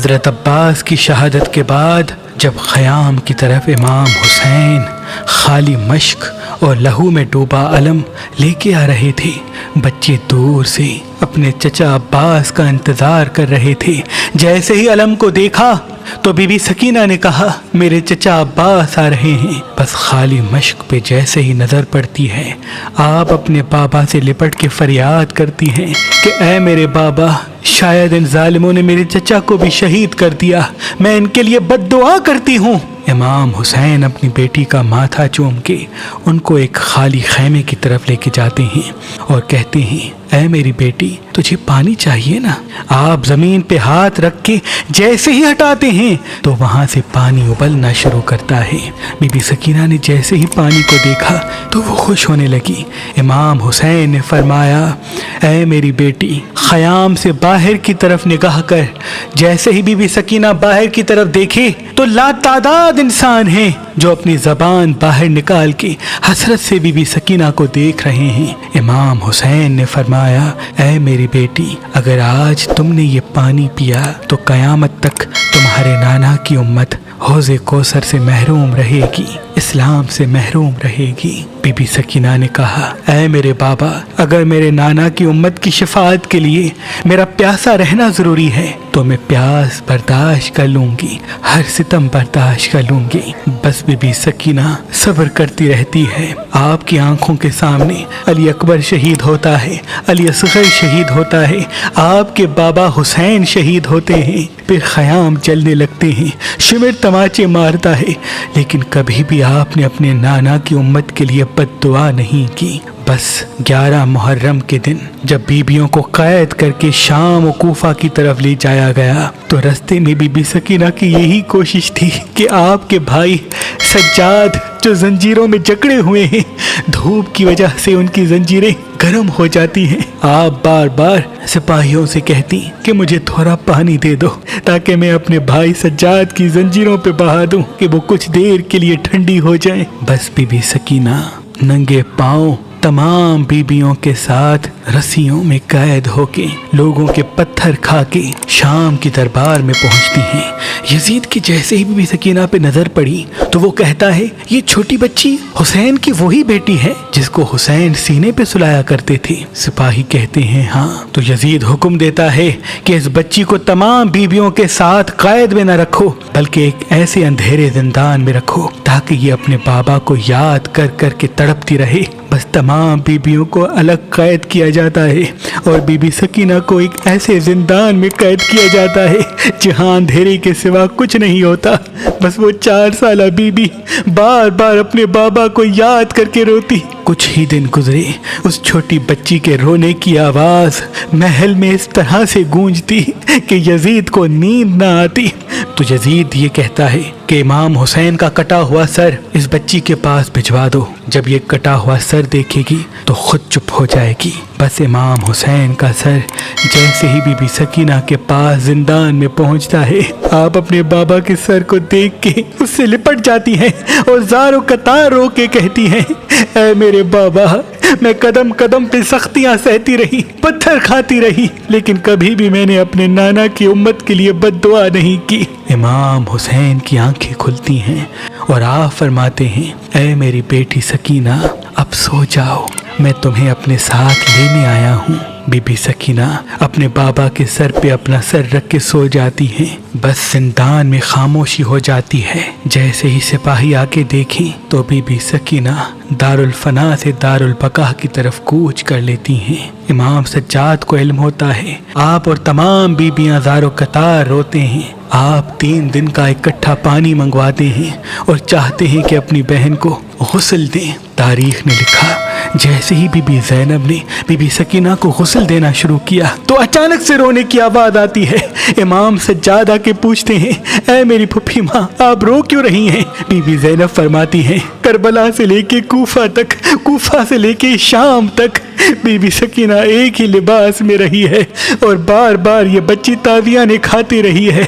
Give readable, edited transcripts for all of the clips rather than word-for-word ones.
हज़रत अब्बास की शहादत के बाद जब ख़याम की तरफ इमाम हुसैन खाली मश्क और लहू में डूबा अलम लेके आ रहे थे, बच्चे दूर से अपने चचा अब्बास का इंतज़ार कर रहे थे। जैसे ही अलम को देखा तो बीबी सकीना ने कहा, मेरे चचा अब्बास आ रहे हैं। बस खाली मश्क पे जैसे ही नज़र पड़ती है, आप अपने बाबा से लिपट के फरियाद करती हैं कि ऐ मेरे बाबा, शायद इन जालिमों ने मेरे चचा को भी शहीद कर दिया, मैं इनके लिए बद्दुआ करती हूँ। इमाम हुसैन अपनी बेटी का माथा चूम के उनको एक खाली खैमे की तरफ लेके जाते हैं और कहते हैं, ऐ मेरी बेटी, तुझे पानी चाहिए ना। आप जमीन पे हाथ रख के जैसे ही हटाते हैं तो वहां से पानी उबलना शुरू करता है। बीबी सकीना ने जैसे ही पानी को देखा तो वो खुश होने लगी। इमाम हुसैन ने फरमाया, ऐ मेरी बेटी, ख़याम से बाहर की तरफ निगाह कर। जैसे ही बीबी सकीना बाहर की तरफ देखे तो लातादाद इंसान हैं जो अपनी ज़बान बाहर निकाल के हसरत से बीबी सकीना को देख रहे हैं। इमाम हुसैन ने फरमाया, ऐ मेरी बेटी, अगर आज तुमने ये पानी पिया तो क़यामत तक तुम्हारे नाना की उम्मत हौज़े कौसर से महरूम रहेगी, इस्लाम से महरूम रहेगी। बीबी सकीना ने कहा, ऐ मेरे बाबा, अगर मेरे नाना की उम्मत की शफाअत के लिए मेरा प्यासा रहना ज़रूरी है तो मैं प्यास बर्दाश्त कर लूँगी, हर सितम बर्दाश्त कर लूँगी। बस बीबी सकीना सब्र करती रहती है। आपकी आंखों के सामने अली अकबर शहीद होता है, अली असगर शहीद होता है, आपके बाबा हुसैन शहीद होते हैं, फिर ख़याम जलने लगते हैं, शिमर तमाचे मारता है, लेकिन कभी भी आपने अपने नाना की उम्मत के लिए बद्दुआ नहीं की। बस 11 मुहर्रम के दिन जब बीबियों को कैद करके शाम और कूफा की तरफ ले जाया गया तो रास्ते में बीबी सकीना की यही कोशिश थी कि आपके भाई सज्जाद जो जंजीरों में जकड़े हुए हैं, धूप की वजह से उनकी जंजीरें गर्म हो जाती हैं। आप बार बार सिपाहियों से कहती कि मुझे थोड़ा पानी दे दो ताकि मैं अपने भाई सज्जाद की जंजीरों पे बहा दूं कि वो कुछ देर के लिए ठंडी हो जाए। बस बीबी सकीना नंगे पांव तमाम बीबियों के साथ रस्सियों में कैद होके लोगों के पत्थर खा के शाम की दरबार में पहुंचती हैं। यजीद की जैसे ही बीबी सकीना पे नजर पड़ी तो वो कहता है, ये छोटी बच्ची हुसैन की वही बेटी है जिसको हुसैन सीने पे सुलाया करते थे। सिपाही कहते हैं, हाँ। तो यजीद हुक्म देता है कि इस बच्ची को तमाम बीबियों के साथ कैद में न रखो बल्कि एक ऐसे अंधेरे जिंदान में रखो ताकि ये अपने बाबा को याद कर कर के तड़पती रहे। बस तमाम बीबियों को अलग कैद किया जाता है और बीबी सकीना को एक ऐसे जिंदान में कैद किया जाता है जहां अंधेरे के सिवा कुछ नहीं होता। बस वो 4 साला बीबी बार बार अपने बाबा को याद करके रोती। कुछ ही दिन गुजरे, उस छोटी बच्ची के रोने की आवाज महल में इस तरह से गूंजती कि यजीद को नींद न आती। तो यजीद ये कहता है कि इमाम हुसैन का कटा हुआ सर इस बच्ची के पास भिजवा दो। जब ये कटा हुआ सर देखेगी तो खुद चुप हो जाएगी। बस इमाम हुसैन का सर जैसे ही बीबी सकीना के पास जिंदान में पहुंचता है, आप अपने बाबा के सर को देख के उससे लिपट जाती हैं और ज़ारो कतार रो के कहती हैं, ऐ मेरे बाबा, मैं कदम कदम पे सख्तियां सहती रही, पत्थर खाती रही, लेकिन कभी भी मैंने अपने नाना की उम्मत के लिए बद्दुआ नहीं की। इमाम हुसैन की आंखें खुलती हैं और आप फरमाते हैं, ऐ मेरी बेटी सकीना, अब सो जाओ, मैं तुम्हें अपने साथ लेने आया हूँ। बीबी सकीना अपने बाबा के सर पे अपना सर रख के सो जाती हैं। बस जिंदान में खामोशी हो जाती है। जैसे ही सिपाही आके देखें तो बीबी सकीना दारुल फना से दारुल बका की तरफ कूच कर लेती हैं। इमाम सज्जाद को इल्म होता है। आप और तमाम बीबियां ज़ारो कतार रोते हैं। आप 3 दिन का इकट्ठा पानी मंगवाते हैं और चाहते हैं कि अपनी बहन को गुस्ल दें। तारीख ने लिखा, जैसे ही बीबी ज़ैनब ने बीबी सकीना को गुस्ल देना शुरू किया तो अचानक से रोने की आवाज़ आती है। इमाम सज्जाद आके पूछते हैं, ऐ मेरी फुफी माँ, आप रो क्यों रही हैं? बीबी ज़ैनब फरमाती हैं, करबला से लेके कूफा तक, कूफा से लेके शाम तक बीबी सकीना एक ही लिबास में रही है और बार बार ये बच्ची ताज़ियाने खाती रही है।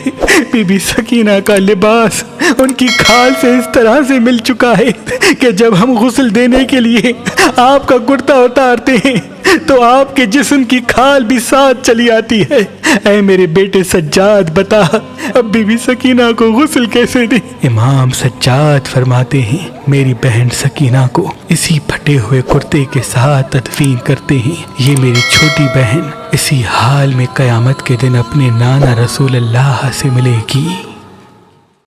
बीबी सकीना का लिबास उनकी खाल से इस तरह से मिल चुका है कि जब हम गुस्ल देने के लिए आपका कुर्ता उतारते हैं तो आपके जिस्म की खाल भी साथ चली आती है। ऐ मेरे बेटे सज्जाद, बता अब बीबी सकीना को गुस्ल कैसे दे? इमाम सज्जाद फरमाते हैं, मेरी बहन सकीना को इसी फटे हुए कुर्ते के साथ तदफीन करते हैं। ये मेरी छोटी बहन इसी हाल में कयामत के दिन अपने नाना रसूल अल्लाह से मिलेगी।